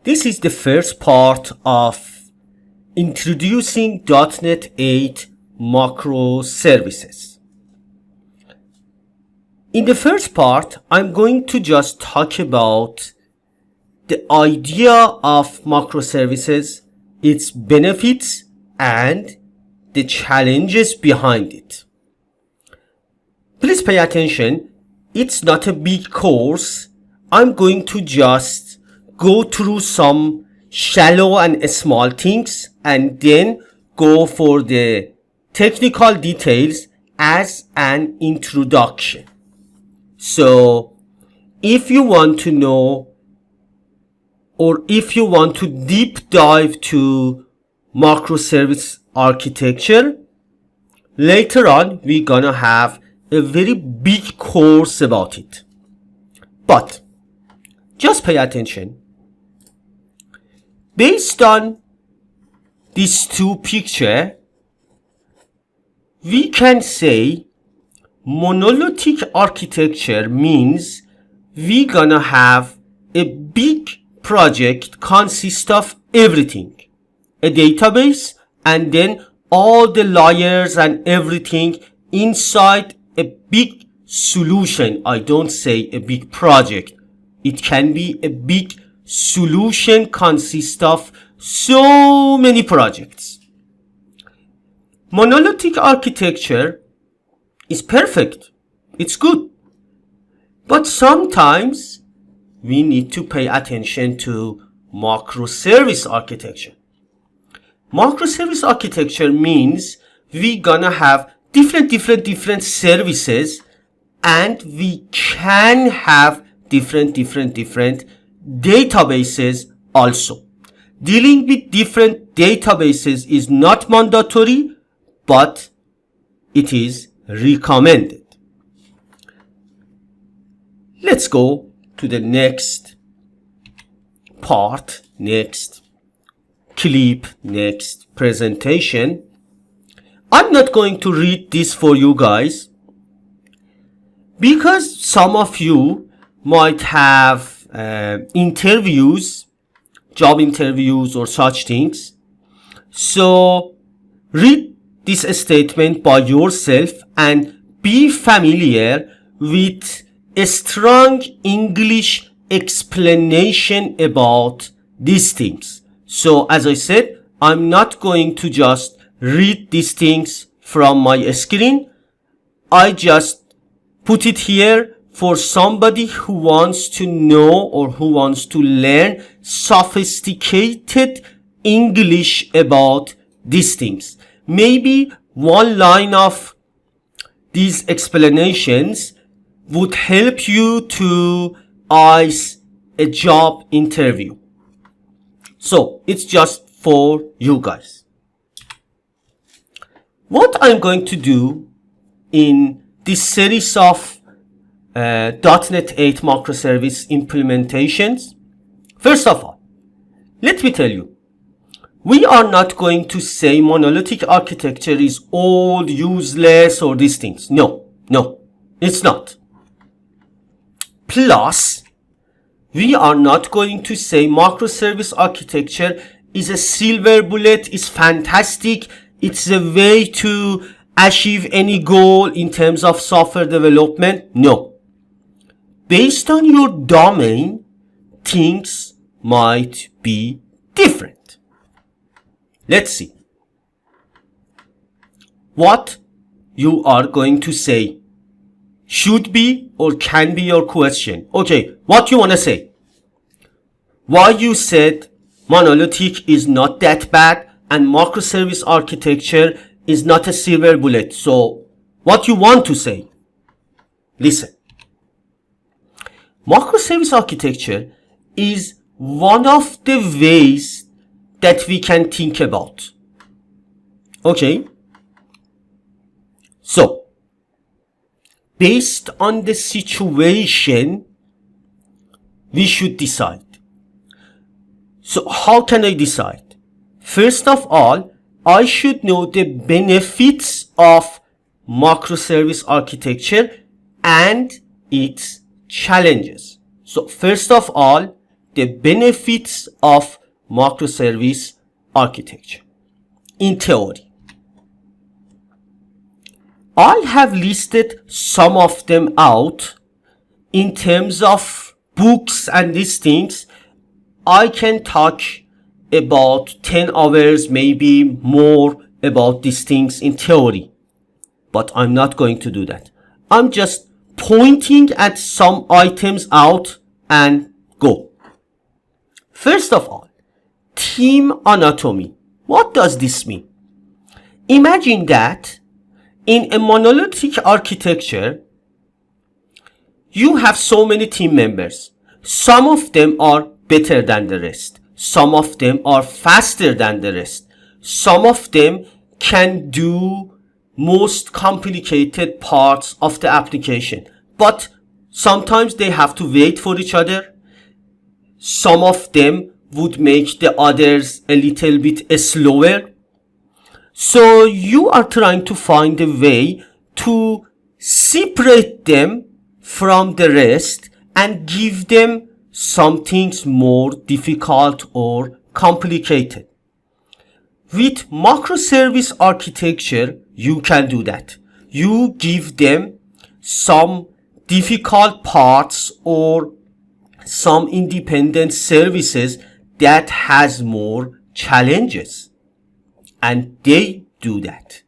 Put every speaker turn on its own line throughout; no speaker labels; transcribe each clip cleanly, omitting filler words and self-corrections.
This is the first part of introducing .NET 8 microservices. In the first part, I'm going to just talk about the idea of microservices, its benefits, and the challenges behind it. Please pay attention. It's not a big course. I'm going to just go through some shallow and small things and then go for the technical details as an introduction. So if you want to know, or if you want to deep dive to microservice architecture, later on we're gonna have a very big course about it. But just pay attention. Based on these two pictures, we can say monolithic architecture means we're gonna have a big project consist of everything, a database, and then all the layers and everything inside a big solution. I don't say a big project. It can be a big solution consist of so many projects. Monolithic architecture is perfect. It's good. But sometimes we need to pay attention to microservice architecture. Microservice architecture means we're gonna have different services, and we can have different databases also. Dealing with different databases is not mandatory, but it is recommended. Let's go to the next part, next clip, next presentation. I'm not going to read this for you guys because some of you might have interviews, job interviews or such things. So read this statement by yourself and be familiar with a strong English explanation about these things. So as I said, I'm not going to just read these things from my screen. I just put it here for somebody who wants to know or who wants to learn sophisticated English about these things. Maybe one line of these explanations would help you to ice a job interview. So it's just for you guys. What I'm going to do in this series of .NET 8 microservice implementations, first of all, let me tell you, we are not going to say monolithic architecture is old, useless, or these things. No, it's not. Plus, we are not going to say microservice architecture is a silver bullet, is fantastic, it's a way to achieve any goal in terms of software development. No. Based on your domain, things might be different. Let's see what you are going to say. Should be or can be your question. Okay, what you want to say? Why you said monolithic is not that bad and microservice architecture is not a silver bullet. So what you want to say? Listen. Microservice architecture is one of the ways that we can think about. Okay? So, based on the situation, we should decide. So, how can I decide? First of all, I should know the benefits of microservice architecture and its challenges. So first of all, the benefits of microservice architecture in theory. I have listed some of them out in terms of books and these things. I can talk about 10 hours, maybe more, about these things in theory, but I'm not going to do that. I'm just pointing at some items out and go. First of all, team anatomy. What does this mean? Imagine that in a monolithic architecture, you have so many team members. Some of them are better than the rest. Some of them are faster than the rest. Some of them can do most complicated parts of the application, but sometimes they have to wait for each other. Some of them would make the others a little bit slower. So you are trying to find a way to separate them from the rest and give them some things more difficult or complicated. With microservice architecture, you can do that. You give them some difficult parts or some independent services that has more challenges, and they do that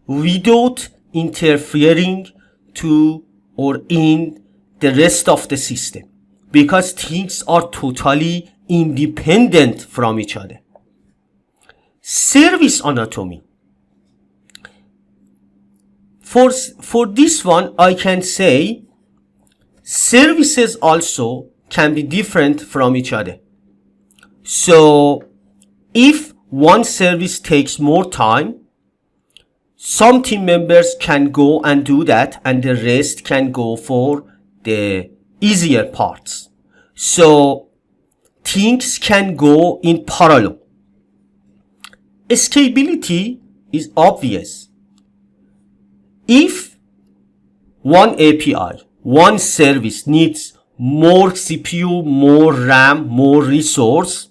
without interfering to or in the rest of the system, because things are totally independent from each other. Service anatomy. For this one, I can say services also can be different from each other. So if one service takes more time, some team members can go and do that, and the rest can go for the easier parts. So things can go in parallel. Scalability is obvious. If one API, one service needs more CPU, more RAM, more resource,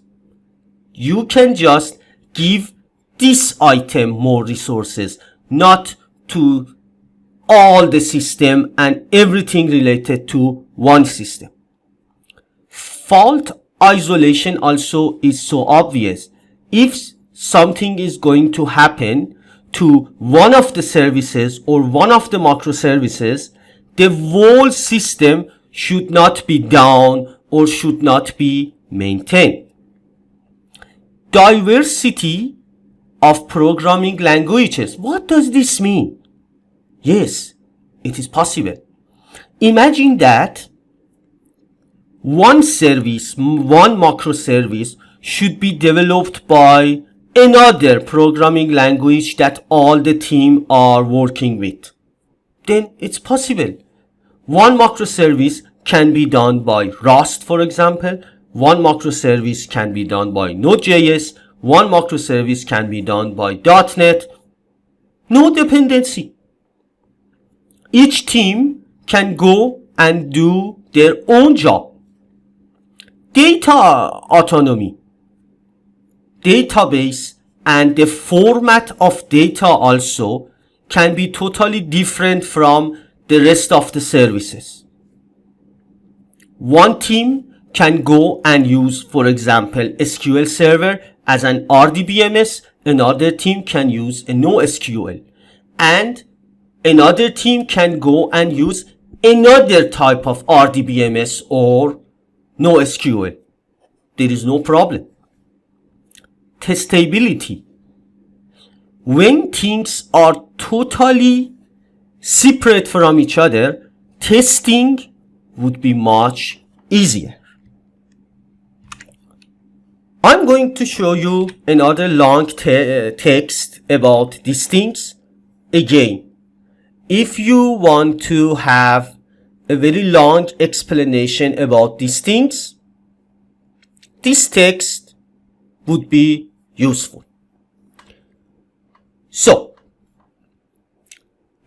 you can just give this item more resources, not to all the system and everything related to one system. Fault isolation also is so obvious. If something is going to happen to one of the services or one of the microservices, the whole system should not be down or should not be maintained. Diversity of programming languages. What does this mean? Yes, it is possible. Imagine that one service, one microservice should be developed by another programming language that all the team are working with. Then it's possible. One microservice can be done by Rust, for example. One microservice can be done by Node.js. One microservice can be done by .NET. No dependency. Each team can go and do their own job. Data autonomy. Database and the format of data also can be totally different from the rest of the services. One team can go and use, for example, SQL Server as an RDBMS. Another team can use a NoSQL, and another team can go and use another type of RDBMS or NoSQL. There is no problem. Testability. When things are totally separate from each other, testing would be much easier. I'm going to show you another long text about these things. Again, if you want to have a very long explanation about these things, this text would be useful. So,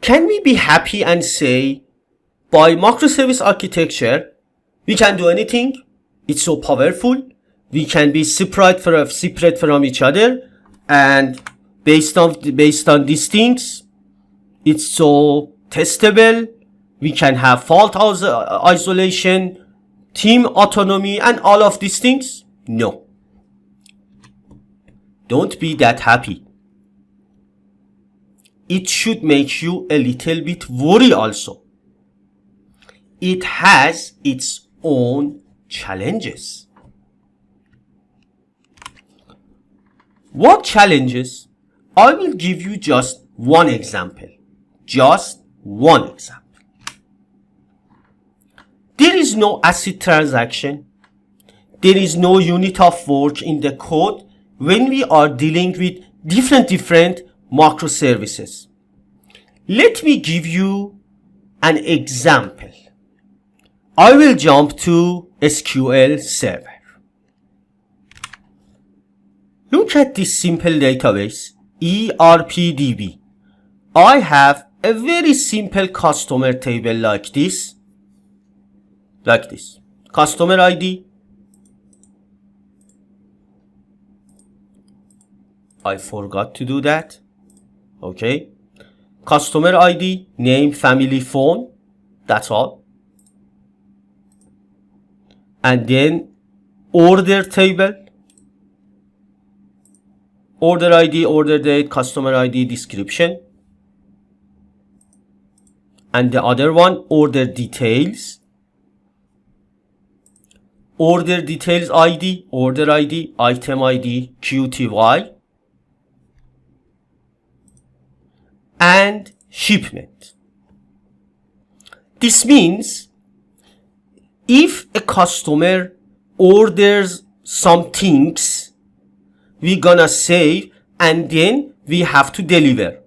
can we be happy and say, by microservice architecture, we can do anything? It's so powerful. We can be separate from each other, and based on these things, it's so testable. We can have fault isolation, team autonomy, and all of these things. No. Don't be that happy. It should make you a little bit worried also. It has its own challenges. What challenges? I will give you just one example. Just one example. There is no ACID transaction. There is no unit of work in the code when we are dealing with different microservices. Let me give you an example. I will jump to SQL Server. Look at this simple database, ERPDB. I have a very simple customer table like this. Customer ID. I forgot to do that. Okay. Customer ID, name, family, phone. That's all. And then order table. Order ID, order date, customer ID, description. And the other one, order details. Order details ID, order ID, item ID, QTY. And shipment. This means if a customer orders some things, we're gonna save and then we have to deliver.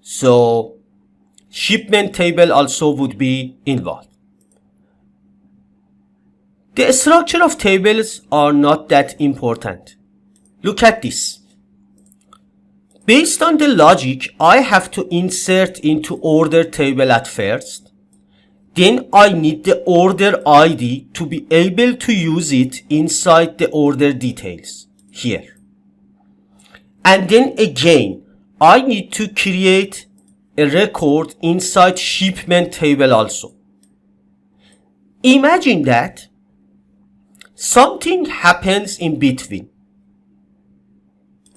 So shipment table also would be involved. The structure of tables are not that important. Look at this. Based on the logic, I have to insert into order table at first. Then I need the order ID to be able to use it inside the order details here. And then again, I need to create a record inside shipment table also. Imagine that something happens in between.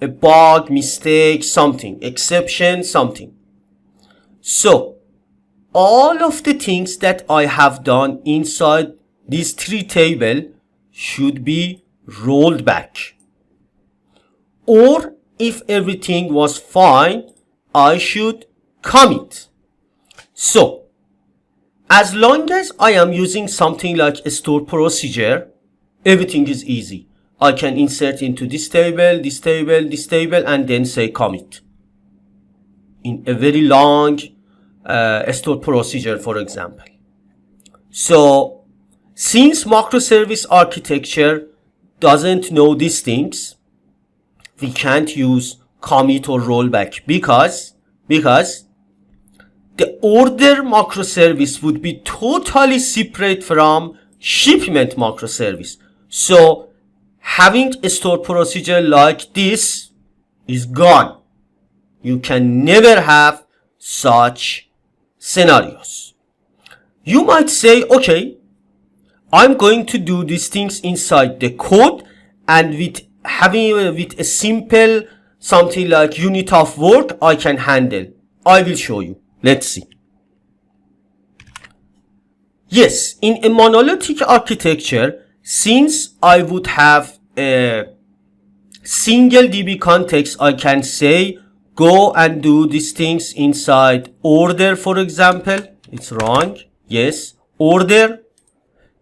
A bug, mistake, something, exception, something. So, all of the things that I have done inside these three tables should be rolled back. Or, if everything was fine, I should commit. So, as long as I am using something like a stored procedure, everything is easy. I can insert into this table, this table, this table, and then say commit. In a very long stored procedure, for example. So, since microservice architecture doesn't know these things, we can't use commit or rollback because the order microservice would be totally separate from shipment microservice. So, having a stored procedure like this is gone. You can never have such scenarios. You might say, okay, I'm going to do these things inside the code, and with a simple something like unit of work I can handle. I will show you. Let's see. Yes, in a monolithic architecture, since I would have a single DB context, I can say go and do these things inside order, for example. It's wrong. Yes, order,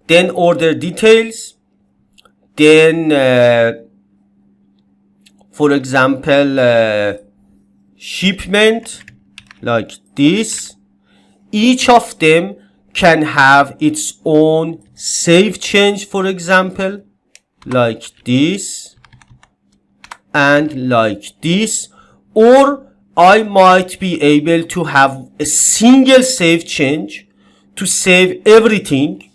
then order details, then for example shipment, like this. Each of them can have its own save change, for example, like this and like this. Or I might be able to have a single save change to save everything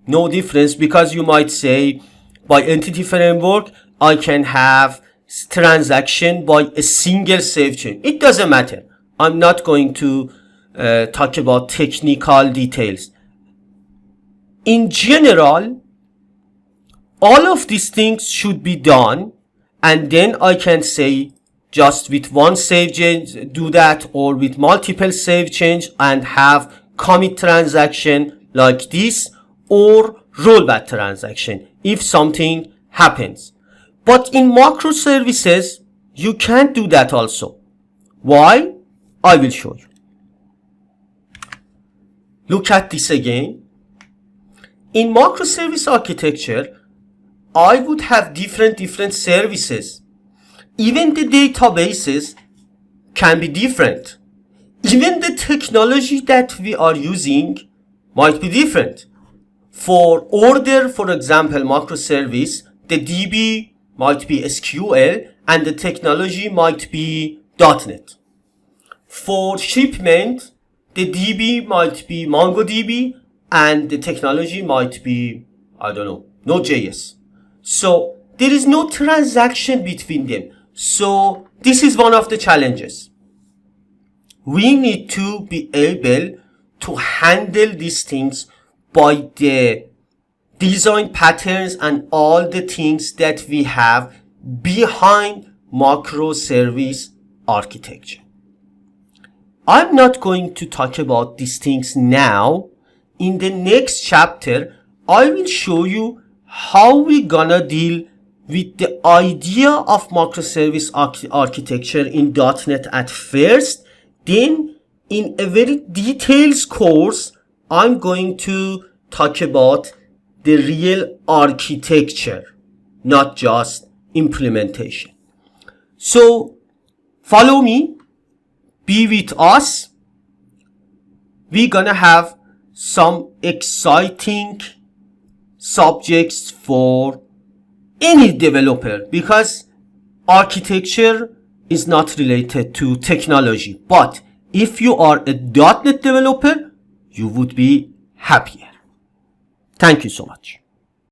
No difference, because you might say by entity framework, I can have transaction by a single save change. It doesn't matter. I'm not going to talk about technical details. In general, all of these things should be done, and then I can say just with one save change do that, or with multiple save change and have commit transaction like this, or rollback transaction if something happens. But in microservices, you can't do that also. Why? I will show you. Look at this again. In microservice architecture, I would have different services. Even the databases can be different. Even the technology that we are using might be different. For order, for example, microservice, the DB might be SQL and the technology might be .NET. For shipment, the DB might be MongoDB and the technology might be, I don't know, Node.js. So there is no transaction between them. So this is one of the challenges. We need to be able to handle these things by the design patterns and all the things that we have behind microservice architecture. I'm not going to talk about these things now. In the next chapter, I will show you how we're gonna deal with the idea of microservice architecture in .NET at first. Then in a very detailed course, I'm going to talk about the real architecture, not just implementation. So follow me, be with us. We're gonna have some exciting subjects for any developer, because architecture is not related to technology. But if you are a .NET developer, you would be happier. Thank you so much.